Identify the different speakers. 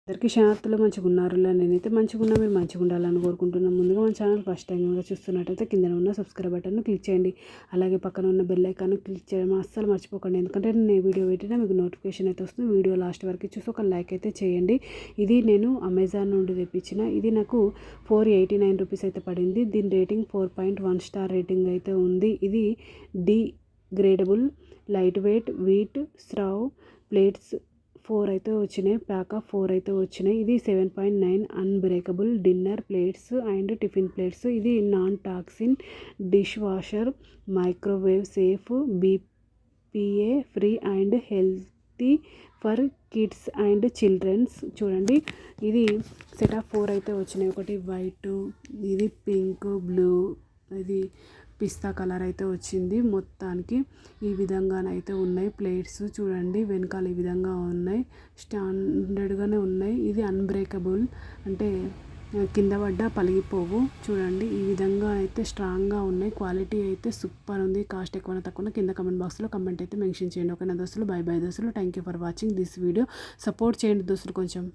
Speaker 1: అందరికీ శాంతులు మంచిగా ఉన్నారులే. నేనైతే మంచిగా ఉన్నా, మీరు మంచిగా ఉండాలని కోరుకుంటున్నాను. ముందుగా మన ఛానల్ ఫస్ట్ టైం కనుక చూస్తున్నట్టయితే కింద ఉన్న సబ్స్క్రైబ్ బటన్ను క్లిక్ చేయండి. అలాగే పక్కన ఉన్న బెల్ ఐకాన్ క్లిక్ చేయడం అస్సలు మర్చిపోకండి. ఎందుకంటే నేను ఏ వీడియో పెట్టినా మీకు నోటిఫికేషన్ అయితే వస్తుంది. వీడియో లాస్ట్ వరకు చూసి ఒక లైక్ అయితే చేయండి. ఇది నేను అమెజాన్ నుండి తెప్పించిన. ఇది నాకు 489 రూపీస్ అయితే పడింది. దీని రేటింగ్ 4.1 స్టార్ రేటింగ్ అయితే ఉంది. ఇది degradable light weight wheat straw plates 4 అయితే వచ్చినాయి. ప్యాక్ ఆఫ్ 4 అయితే వచ్చినాయి. ఇది 7.9 unbreakable dinner plates and tiffin plates. ఇది non toxin dish washer microwave safe BPA free and healthy for kids and childrens. చూడండి, ఇది సెట్ ఆఫ్ 4 అయితే వచ్చినాయి. ఒకటి వైట్, ఇది పింక్, బ్లూ, ఇది పిస్తా కలర్ అయితే వచ్చింది. మొత్తానికి ఈ విధంగానైతే ఉన్నాయి ప్లేట్స్. చూడండి, వెనకాల ఈ విధంగా ఉన్నాయి, స్టాండర్డ్గానే ఉన్నాయి. ఇది అన్బ్రేకబుల్ అంటే కింద పడ్డా పలిగిపోవు. చూడండి, ఈ విధంగా అయితే స్ట్రాంగ్గా ఉన్నాయి. క్వాలిటీ అయితే సూపర్ ఉంది. కాస్ట్ ఎక్కువ తక్కువ కింద కమెంట్ బాక్స్లో కమెంట్ అయితే మెన్షన్ చేయండి. ఓకేనా దోస్తులు? బై బై దోస్తులు. Thank you for watching this video. Support చేయండి దోస్తులు కొంచెం.